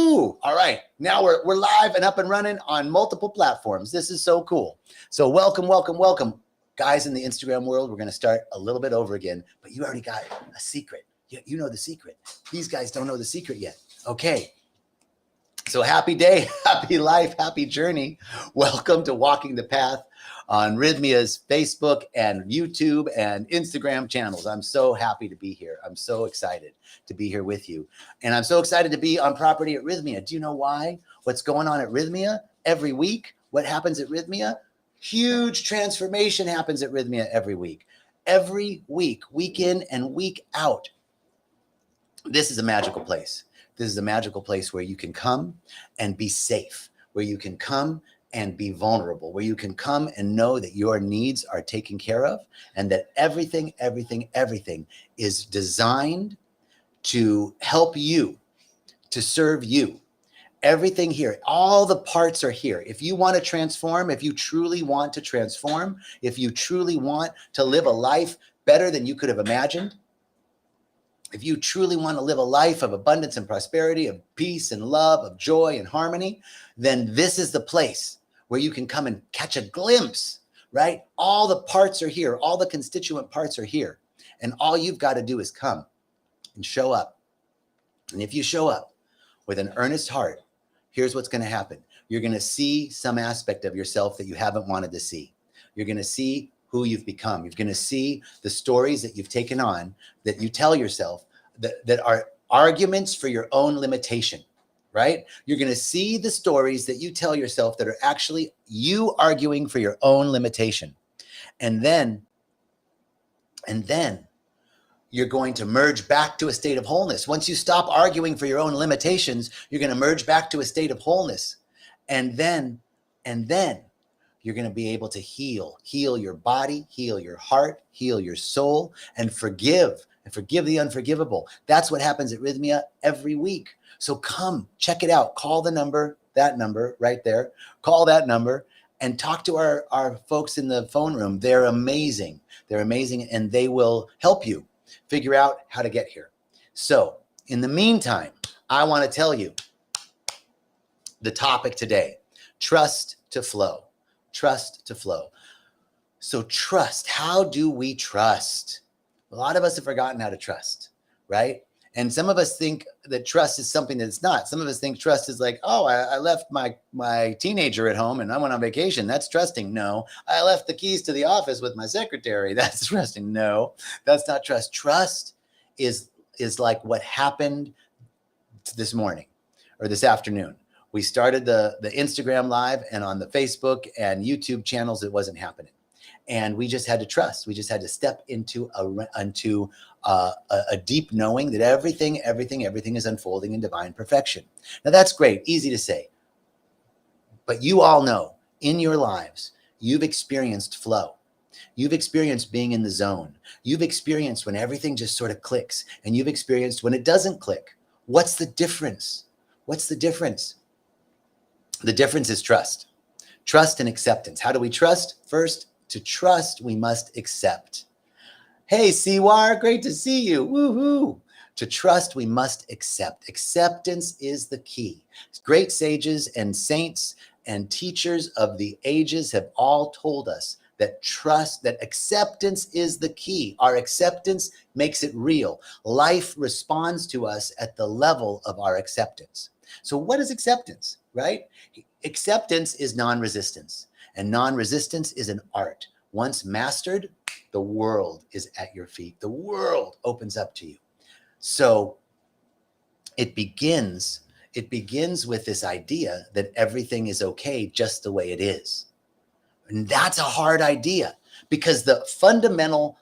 Woohoo! All right, now we're live and up and running on multiple platforms. This is so cool. So welcome, welcome, welcome. Guys in the Instagram world, we're going to start a little bit over again, but you already got a secret. You know the secret. These guys don't know the secret yet. Okay. So happy day, happy life, happy journey. Welcome to Walking the Path on Rythmia's Facebook and YouTube and Instagram channels. I'm so happy to be here. I'm so excited to be here with you. And I'm so excited to be on property at Rythmia. Do you know why? What's going on at Rythmia every week? What happens at Rythmia? Huge transformation happens at Rythmia every week. Every week, week in and week out. This is a magical place. This is a magical place where you can come and be safe, where you can come and be vulnerable, where you can come and know that your needs are taken care of and that everything is designed to help you, to serve you. Everything here, all the parts are here. If you want to transform, if you truly want to transform, if you truly want to live a life better than you could have imagined, if you truly want to live a life of abundance and prosperity, of peace and love, of joy and harmony, then this is the place where you can come and catch a glimpse, right? All the parts are here. All the constituent parts are here. And all you've got to do is come and show up. And if you show up with an earnest heart, here's what's going to happen. You're going to see some aspect of yourself that you haven't wanted to see. You're going to see who you've become. You're going to see the stories that you've taken on that you tell yourself that are arguments for your own limitation, right? You're going to see the stories that you tell yourself that are actually you arguing for your own limitation. And then you're going to merge back to a state of wholeness. Once you stop arguing for your own limitations, you're going to merge back to a state of wholeness. And then you're going to be able to heal your body, heal your heart, heal your soul, and forgive the unforgivable. That's what happens at Rythmia every week. So come, check it out. Call the number, that number right there. Call that number and talk to our folks in the phone room. They're amazing. They're amazing, and they will help you figure out how to get here. So in the meantime, I want to tell you the topic today, trust to flow. Trust to flow. So trust, how do we trust? A lot of us have forgotten how to trust, right? And some of us think that trust is something that it's not. Some of us think trust is like, oh, I left my teenager at home and I went on vacation. That's trusting. No. I left the keys to the office with my secretary. That's trusting. No, that's not trust. Trust is like what happened this morning or this afternoon. We started the Instagram live, and on the Facebook and YouTube channels, it wasn't happening. And we just had to trust. We just had to step into a deep knowing that everything is unfolding in divine perfection. Now that's great, easy to say. But you all know in your lives, you've experienced flow. You've experienced being in the zone. You've experienced when everything just sort of clicks, and you've experienced when it doesn't click. What's the difference? What's the difference? The difference is trust. Trust and acceptance. How do we trust? First, to trust, we must accept. Hey, Siwar, great to see you. Woohoo. To trust, we must accept. Acceptance is the key. Great sages and saints and teachers of the ages have all told us that trust, that acceptance is the key. Our acceptance makes it real. Life responds to us at the level of our acceptance. So what is acceptance, right? Acceptance is non-resistance, and non-resistance is an art. Once mastered, the world is at your feet. The world opens up to you. So it begins with this idea that everything is okay just the way it is. And that's a hard idea, because the fundamental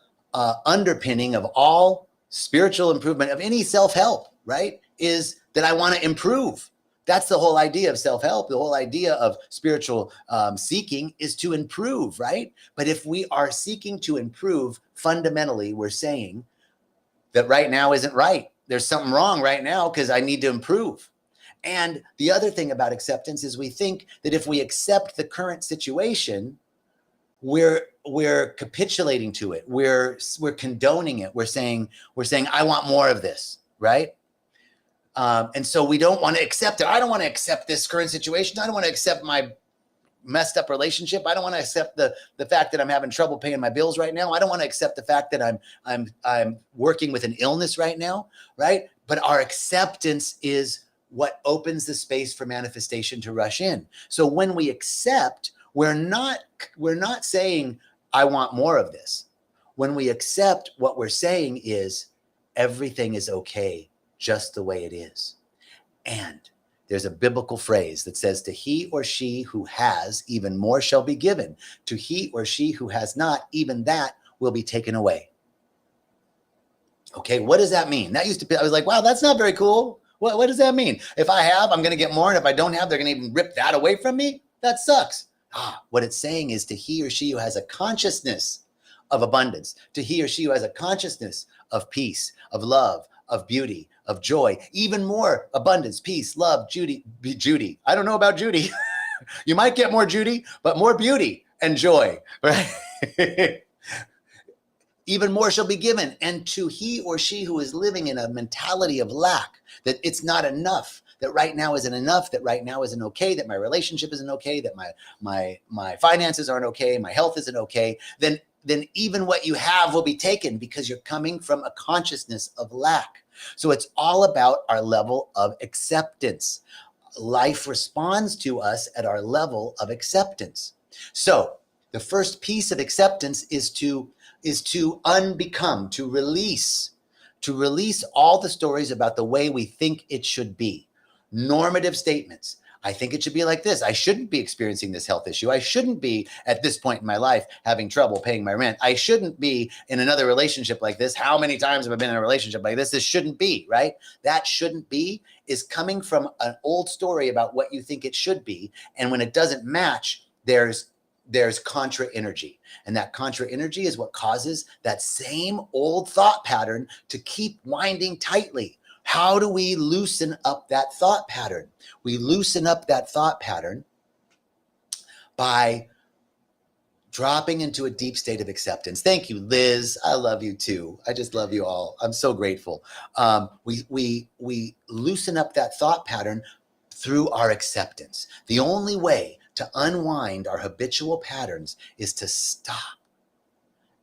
underpinning of all spiritual improvement, of any self-help, right, is that I want to improve. That's the whole idea of self-help. The whole idea of spiritual seeking is to improve, right? But if we are seeking to improve, fundamentally, we're saying that right now isn't right. There's something wrong right now because I need to improve. And the other thing about acceptance is we think that if we accept the current situation, we're capitulating to it. We're condoning it. We're saying I want more of this, right? And so we don't want to accept it. I don't want to accept this current situation. I don't want to accept my messed up relationship. I don't want to accept the fact that I'm having trouble paying my bills right now. I don't want to accept the fact that I'm working with an illness right now, right? But our acceptance is what opens the space for manifestation to rush in. So when we accept, we're not saying I want more of this. When we accept, what we're saying is everything is okay just the way it is. And there's a biblical phrase that says, to he or she who has, even more shall be given. To he or she who has not, even that will be taken away. Okay, what does that mean? That used to be, I was like, wow, that's not very cool. What does that mean? If I have, I'm going to get more. And if I don't have, they're going to even rip that away from me? That sucks. What it's saying is to he or she who has a consciousness of abundance, to he or she who has a consciousness of peace, of love, of beauty, of joy, even more abundance, peace, love, Judy. I don't know about Judy. You might get more Judy, but more beauty and joy, right? Even more shall be given. And to he or she who is living in a mentality of lack, that it's not enough, that right now isn't enough, that right now isn't okay, that my relationship isn't okay, that my finances aren't okay, my health isn't okay, then even what you have will be taken, because you're coming from a consciousness of lack. So it's all about our level of acceptance. Life responds to us at our level of acceptance. So the first piece of acceptance is to unbecome, to release all the stories about the way we think it should be. Normative statements. I think it should be like this. I shouldn't be experiencing this health issue. I shouldn't be at this point in my life having trouble paying my rent. I shouldn't be in another relationship like this. How many times have I been in a relationship like this? This shouldn't be, right? That shouldn't be is coming from an old story about what you think it should be. And when it doesn't match, there's contra energy. And that contra energy is what causes that same old thought pattern to keep winding tightly. How do we loosen up that thought pattern? We loosen up that thought pattern by dropping into a deep state of acceptance. Thank you, Liz. I love you too. I just love you all. I'm so grateful. We loosen up that thought pattern through our acceptance. The only way to unwind our habitual patterns is to stop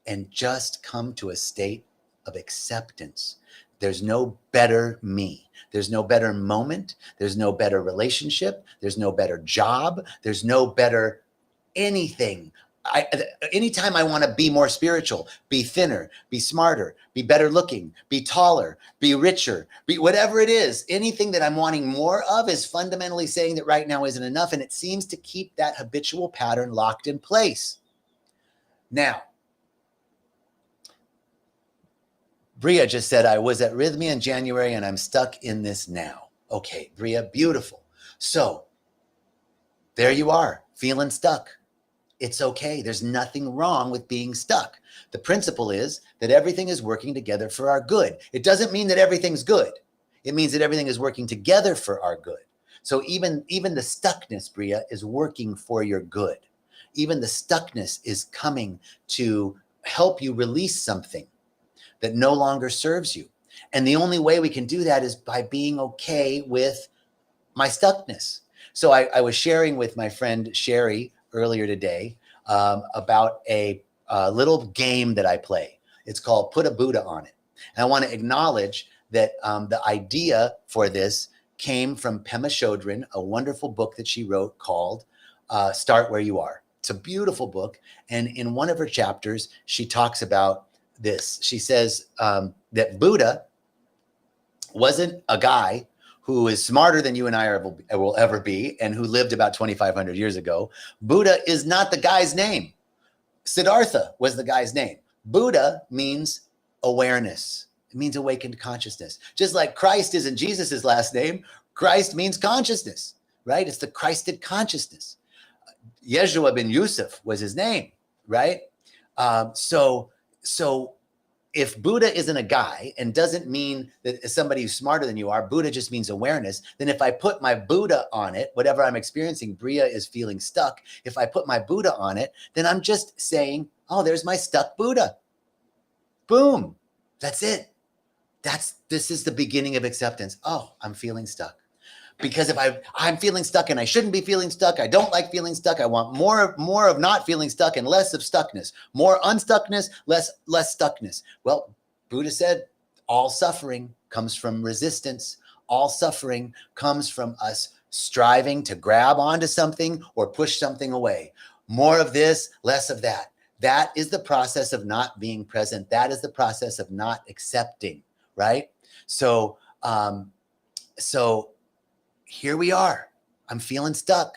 and just come to a state of acceptance. There's no better me. There's no better moment. There's no better relationship. There's no better job. There's no better anything. Anytime I want to be more spiritual, be thinner, be smarter, be better looking, be taller, be richer, be whatever it is, anything that I'm wanting more of is fundamentally saying that right now isn't enough. And it seems to keep that habitual pattern locked in place. Now, Bria just said, I was at Rythmia in January and I'm stuck in this now. Okay, Bria, beautiful. So there you are, feeling stuck. It's okay. There's nothing wrong with being stuck. The principle is that everything is working together for our good. It doesn't mean that everything's good. It means that everything is working together for our good. So even the stuckness, Bria, is working for your good. Even the stuckness is coming to help you release something that no longer serves you. And the only way we can do that is by being okay with my stuckness. So I was sharing with my friend Sherry earlier today about a little game that I play. It's called Put a Buddha on It. And I want to acknowledge that the idea for this came from Pema Chodron, a wonderful book that she wrote called Start Where You Are. It's a beautiful book. And in one of her chapters, she talks about this. She says that Buddha wasn't a guy who is smarter than you and I will ever be, and who lived about 2,500 years ago. Buddha is not the guy's name. Siddhartha was the guy's name. Buddha means awareness. It means awakened consciousness. Just like Christ isn't Jesus's last name, Christ means consciousness, right? It's the Christed consciousness. Yeshua bin Yusuf was his name, right? So if Buddha isn't a guy and doesn't mean that somebody who's smarter than you are, Buddha just means awareness, then if I put my Buddha on it, whatever I'm experiencing, Bria is feeling stuck. If I put my Buddha on it, then I'm just saying, oh, there's my stuck Buddha. Boom. That's it. This is the beginning of acceptance. Oh, I'm feeling stuck. Because if I'm feeling stuck and I shouldn't be feeling stuck, I don't like feeling stuck. I want more of not feeling stuck and less of stuckness. More unstuckness, less stuckness. Well, Buddha said all suffering comes from resistance. All suffering comes from us striving to grab onto something or push something away. More of this, less of that. That is the process of not being present. That is the process of not accepting, right? So here we are. I'm feeling stuck.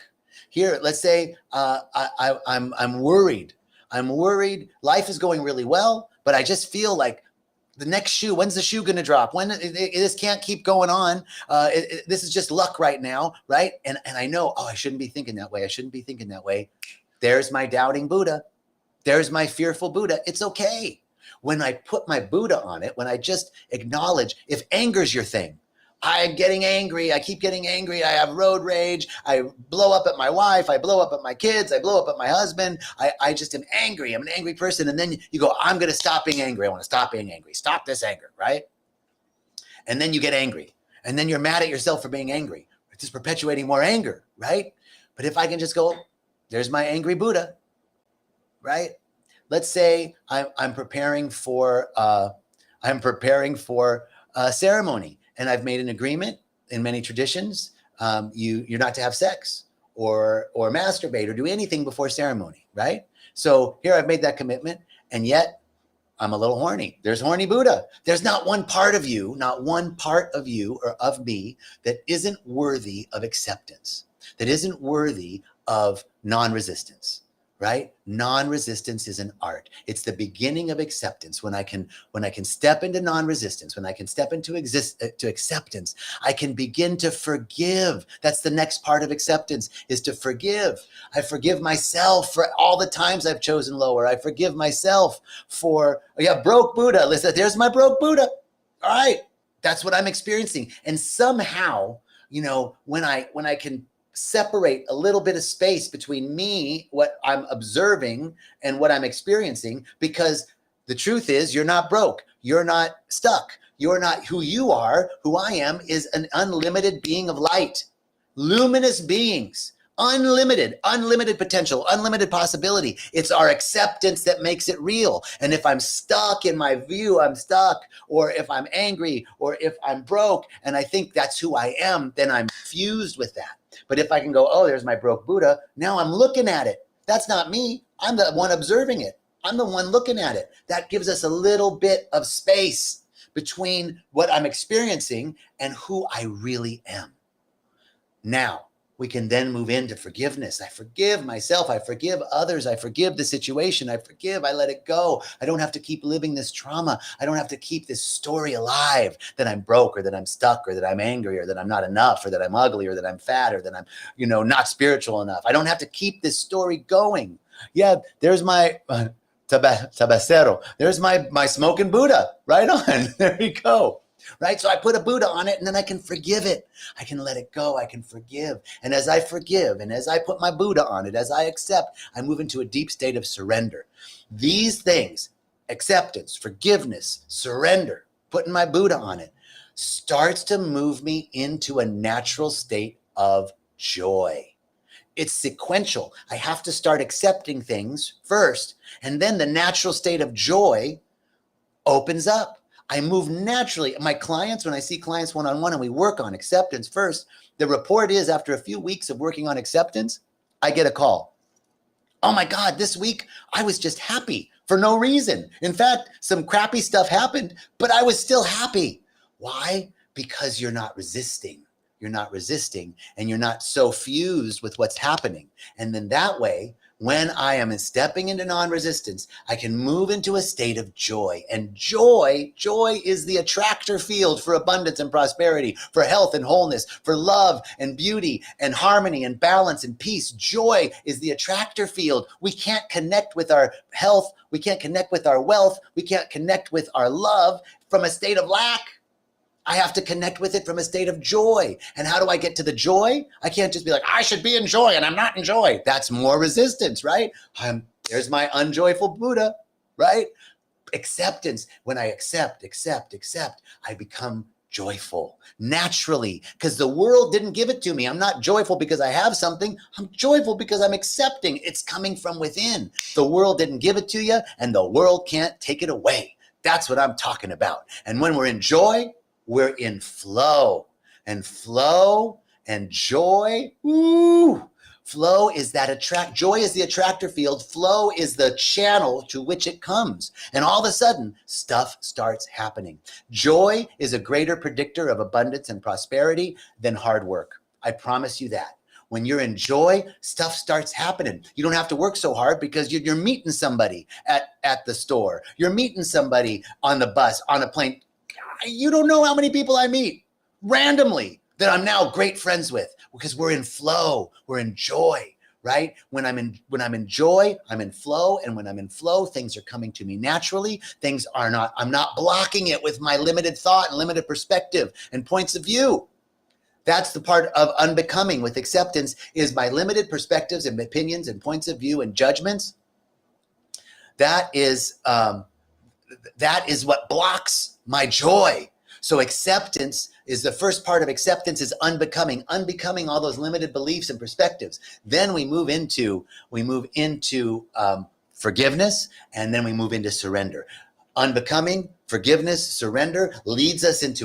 Here, let's say I'm worried. I'm worried. Life is going really well, but I just feel like the next shoe. When's the shoe going to drop? When this can't keep going on. This is just luck right now, right? And I know, I shouldn't be thinking that way. I shouldn't be thinking that way. There's my doubting Buddha. There's my fearful Buddha. It's okay. When I put my Buddha on it, when I just acknowledge, if anger's your thing, I'm getting angry. I keep getting angry. I have road rage. I blow up at my wife. I blow up at my kids. I blow up at my husband. I just am angry. I'm an angry person. And then you go, I'm going to stop being angry. I want to stop being angry. Stop this anger, right? And then you get angry. And then you're mad at yourself for being angry. It's just perpetuating more anger, right? But if I can just go, there's my angry Buddha, right? Let's say I'm preparing for a ceremony. And I've made an agreement in many traditions. You're not to have sex or masturbate or do anything before ceremony, right? So here I've made that commitment, and yet I'm a little horny. There's horny Buddha. There's not one part of you or of me that isn't worthy of acceptance, that isn't worthy of non-resistance. Right? Non-resistance is an art. It's the beginning of acceptance. When I can step into non-resistance, when I can step into acceptance, I can begin to forgive. That's the next part of acceptance, is to forgive. I forgive myself for all the times I've chosen lower. I forgive myself for, broke Buddha. Listen, there's my broke Buddha. All right. That's what I'm experiencing. And somehow, when I can separate a little bit of space between me, what I'm observing, and what I'm experiencing, because the truth is, you're not broke. You're not stuck. You're not who you are. Who I am is an unlimited being of light, luminous beings, unlimited potential, unlimited possibility. It's our acceptance that makes it real. And if I'm stuck in my view, I'm stuck, or if I'm angry, or if I'm broke, and I think that's who I am, then I'm fused with that. But if I can go, there's my broke Buddha. Now I'm looking at it. That's not me. I'm the one observing it. I'm the one looking at it. That gives us a little bit of space between what I'm experiencing and who I really am. Now, we can then move into forgiveness. I forgive myself. I forgive others. I forgive the situation. I forgive. I let it go. I don't have to keep living this trauma. I don't have to keep this story alive that I'm broke, or that I'm stuck, or that I'm angry, or that I'm not enough, or that I'm ugly, or that I'm fat, or that I'm, not spiritual enough. I don't have to keep this story going. Yeah, there's my tabacero. There's my smoking Buddha. Right on. There we go. Right? So I put a Buddha on it, and then I can forgive it. I can let it go. I can forgive. And as I forgive, and as I put my Buddha on it, as I accept, I move into a deep state of surrender. These things, acceptance, forgiveness, surrender, putting my Buddha on it, starts to move me into a natural state of joy. It's sequential. I have to start accepting things first, and then the natural state of joy opens up. I move naturally. My clients, when I see clients one-on-one and we work on acceptance first, the report is, after a few weeks of working on acceptance, I get a call. Oh my God, this week I was just happy for no reason. In fact, some crappy stuff happened, but I was still happy. Why? Because you're not resisting. You're not resisting, and you're not so fused with what's happening. And then that way, when I am stepping into non-resistance, I can move into a state of joy. And joy is the attractor field for abundance and prosperity, for health and wholeness, for love and beauty and harmony and balance and peace. Joy is the attractor field. We can't connect with our health. We can't connect with our wealth. We can't connect with our love from a state of lack. I have to connect with it from a state of joy. And how do I get to the joy? I can't just be like, I should be in joy and I'm not in joy. That's more resistance, right? There's my unjoyful Buddha, right? acceptance, when I accept, I become joyful naturally, because the world didn't give it to me. I'm not joyful because I have something. I'm joyful because I'm accepting. It's coming from within. The world didn't give it to you, and the world can't take it away. That's what I'm talking about. And when we're in joy, we're in flow. And flow and joy, ooh, flow is that joy is the attractor field. Flow is the channel to which it comes. And all of a sudden, stuff starts happening. Joy is a greater predictor of abundance and prosperity than hard work. I promise you that. When you're in joy, stuff starts happening. You don't have to work so hard because you're meeting somebody at the store. You're meeting somebody on the bus, on a plane. You don't know how many people I meet randomly that I'm now great friends with, because we're in flow, we're in joy, right? When I'm in joy, I'm in flow. And when I'm in flow, things are coming to me naturally. I'm not blocking it with my limited thought and limited perspective and points of view. That's the part of unbecoming with acceptance, is my limited perspectives and opinions and points of view and judgments. That is what blocks my joy. So acceptance is the first part of acceptance, is unbecoming all those limited beliefs and perspectives. Then we move into forgiveness, and then we move into surrender. Unbecoming, forgiveness, surrender leads us into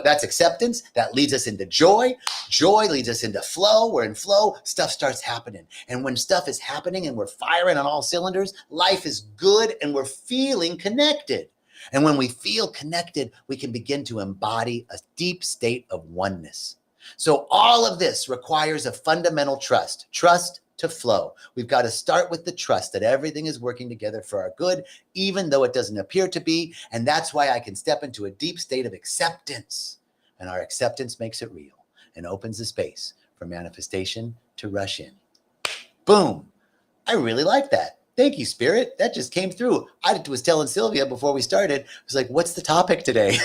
that's acceptance. That leads us into joy. Joy leads us into flow. We're in flow. Stuff starts happening. And when stuff is happening and we're firing on all cylinders, life is good and we're feeling connected. And when we feel connected, we can begin to embody a deep state of oneness. So all of this requires a fundamental trust to flow. We've got to start with the trust that everything is working together for our good, even though it doesn't appear to be. And that's why I can step into a deep state of acceptance. And our acceptance makes it real and opens the space for manifestation to rush in. Boom. I really like that. Thank you, Spirit. That just came through. I was telling Sylvia before we started, I was like, what's the topic today?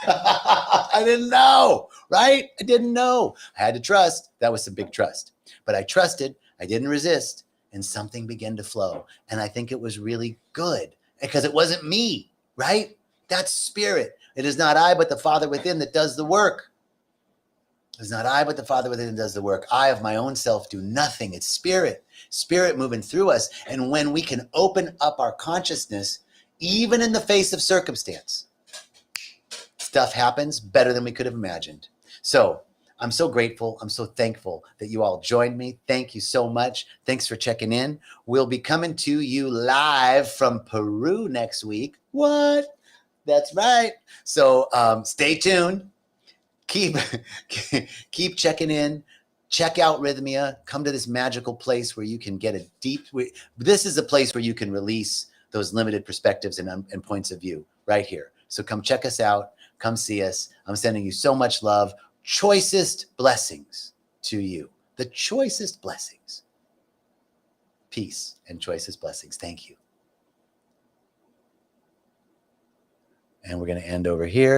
I didn't know, right? I didn't know. I had to trust. That was some big trust. But I trusted. I didn't resist. And something began to flow. And I think it was really good because it wasn't me, right? That's Spirit. It is not I, but the Father within that does the work. It's not I, but the Father within does the work. I of my own self do nothing. It's Spirit moving through us. And when we can open up our consciousness, even in the face of circumstance, stuff happens better than we could have imagined. So I'm so grateful. I'm so thankful that you all joined me. Thank you so much. Thanks for checking in. We'll be coming to you live from Peru next week. What? That's right. So stay tuned. Keep checking in. Check out Rythmia. Come to this magical place where you can get a deep. This is a place where you can release those limited perspectives and points of view right here. So come check us out. Come see us. I'm sending you so much love. Choicest blessings to you. The choicest blessings. Peace and choicest blessings. Thank you. And we're going to end over here.